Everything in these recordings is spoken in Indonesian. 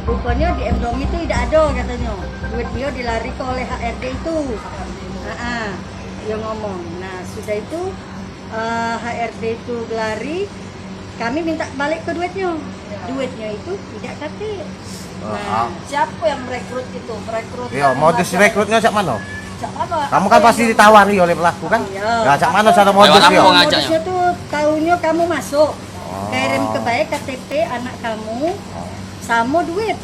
Rupanya di Mdomi itu tidak ada katanya. Duit dia dilari ke oleh HRD itu. Dia ngomong. Nah sudah itu HRD itu lari, kami minta balik ke duitnya. Duitnya itu tidak kate. Nah, siapa yang merekrut itu? Merekrut. Iya, modus rekrutnya cak mana? Cak apa? Kamu kan pasti ditawari oleh pelaku kan? Nah, cak mana cara modus dia? Modusnya tuh tahunya kamu masuk. Kirim ke baik KTP anak kamu sama duit.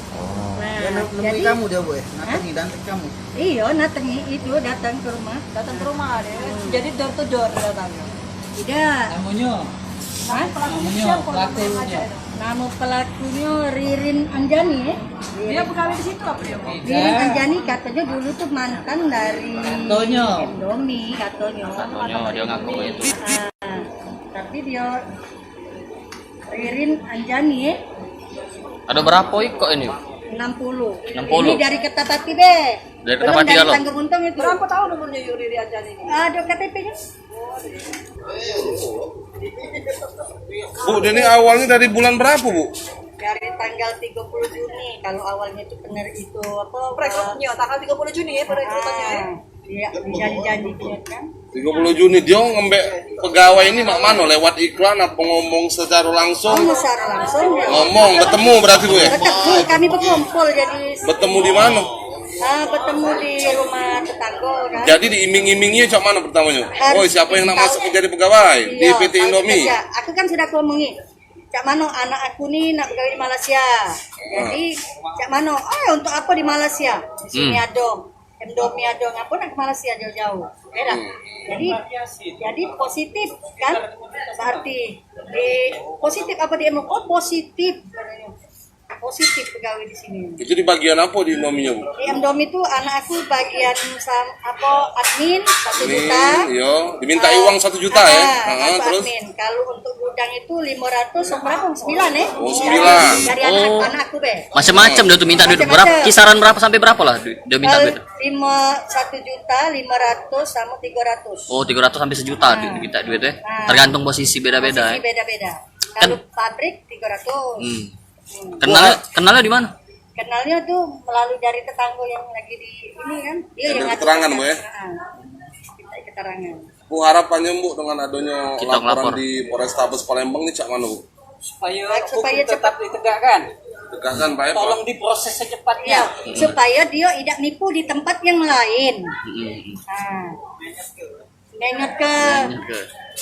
Nah, jadi kamu dia bu, natengi kamu. Iya, natengi itu datang ke rumah. Datang ke rumah deh. Jadi door to door datangnya. Tidak. Namanya? Namanya pelakunya. Nama pelakunya Ririn Anjani ya. Dia pegawai di situ apa dia? Ririn Anjani katanya dulu tuh mantan dari Mdomi katanya. Dia ngaku itu. Tapi dia Ririn Anjani ya. Ada berapa kok ini? 60. 60. Ini dari Kertapati be. Dari Kertapati kalau. Tanggung Untung itu. Berapa tahun umurnya Ririn Anjani ini? Ada KTP-nya. Bu, ini awalnya dari bulan berapa, Bu? Dari tanggal 30 Juni. Kalau awalnya itu benar itu apa? Perekrutnya tanggal 30 Juni ya perekrutannya ya. Iya, janji-janji kan. 30 Juni dia ngembek pegawai ini mak mano lewat iklan apa ngomong secara langsung? Secara langsung ya. Ngomong bertemu berarti Bu ya? Ketemu kami berkumpul jadi. Bertemu di mana? Bertemu di rumah tetangga kan. Jadi diiming-imingnya cak mana pertamanya? Oh, siapa yang nak masuk menjadi pegawai di Iya, PT Indomie? Aku kan sudah ngomongin. Cak Mano anak aku nih nak pegawai di Malaysia. Jadi Cak Mano, untuk apa di Malaysia? Di sini ada. Mdomi ada ngapa nak ke Malaysia jauh-jauh. Beda. Jadi positif kan? Berarti positif apa di Mdomi? Oh, positif. Positif pegawai di sini. Itu di bagian apa di Indominya, Bu? Di Mdomi itu anak aku bagian admin 1 juta. Iya, dimintai uang 1 juta ya. Terus Admin. Kalau untuk gudang itu 500 berapa? 9 ya? Oh, 9. Dari anak aku be. Macam-macam dia tuh minta duit. Berapa kisaran berapa sampai berapa lah dia minta duit? 1 juta 500 sama 300. Oh, 300 sampai sejuta dia minta duit ya. Tergantung posisi beda-beda ya. Beda-beda. Kalau pabrik 300. Kenalnya di mana? Kenalnya tuh melalui dari tetangga yang lagi di ini kan. Dia yang ngasih keterangan, Bu ya. Kita keterangan. Bu, harapannya Bu dengan adanya Kita laporan di Polrestabes Palembang ini cak mana, Bu? Supaya tetap ditegakkan. Tegakkan Pak ya, Pak. Tolong diproses secepatnya. Ya, supaya dia tidak nipu di tempat yang lain. Ingat ke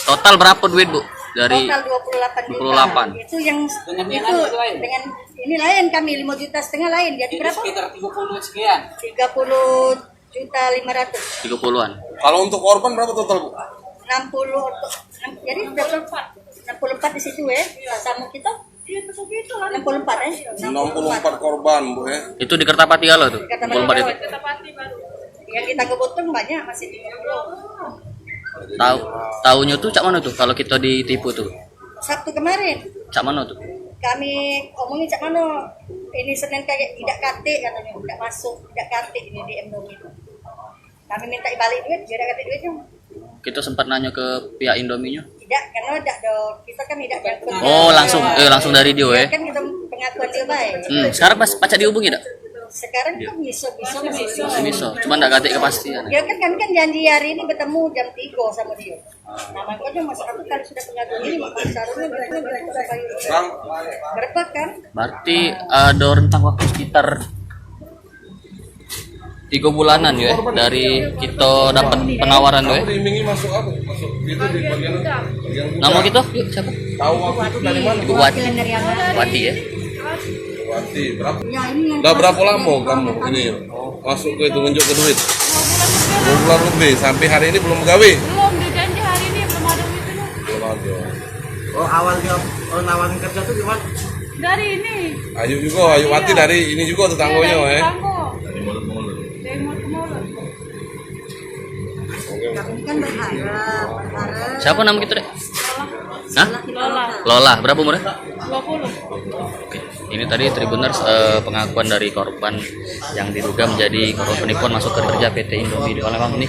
Total berapa duit, Bu? Dari total 28 juta. 28. Itu yang Dengan itu lain. dengan ini lain kami 5 juta setengah lain. Jadi Itu berapa? sekitar 30 sekian. 30 juta 500. 30-an. Kalau untuk korban berapa total, Bu? 60 jadi 64 di situ ya. Sama kita 64 ya. 64 korban, Bu ya. Itu di Kertapati Galuh tuh. 64 itu. Yang kita kebutuhan banyak masih di Tahunya tuh cak mana tuh kalau kita ditipu tuh? Sabtu kemarin Cak mana tuh? kami omongin cak mana ini Senin kayak tidak kate katanya, tidak masuk, tidak kate ini di Indomie. Kami minta balik duit, dia ada kate duitnya. Kita sempat nanya ke pihak Indominya. Tidak, karena tidak ada, kita kan tidak nyangkut. Oh, langsung dari dia ya. Kan kita pengakuan dia baik. Sekarang pas pacak dihubungi enggak? Sekarang kan bisa. Masih bisa. Cuma enggak gatik kepastian. Dia kan kami kan janji hari ini bertemu jam 3 sama dia. Nah, makanya Mas aku kalau sudah pengaduan ini Mas Sarungnya berapa kan? Berarti ada rentang waktu sekitar 3 bulanan ya dari kita dapat penawaran ya. Diimingi masuk apa? Masuk itu di bagian Nama kita siapa? tahu aku itu dari mana? Ibu Wati. Wati ya. Wati, berapa? Ya, ini yang Udah berapa lama kamu ini masuk ke itu nunjuk ke duit? 2 bulan lebih, sampai hari ini belum gawe? Belum, dijanji hari ini belum ada duitnya. Belum ada. Oh awalnya nawarin kerja tuh gimana? Dari ini. Ayu juga, Ayu Wati dari ini juga tetangganya ya. Dari mulut. kami kan berharap. Siapa nama kita, Dek? Hah? Lola. Lola, berapa umurnya? 20. Oke. Ini tadi Tribuners pengakuan dari korban yang diduga menjadi korban penipuan masuk kerja PT Indomie di Palembang ini.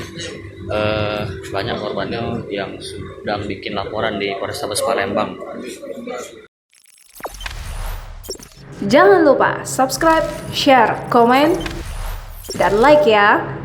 Banyak korbannya yang sedang bikin laporan di Polrestabes Palembang. Jangan lupa subscribe, share, komen, dan like ya.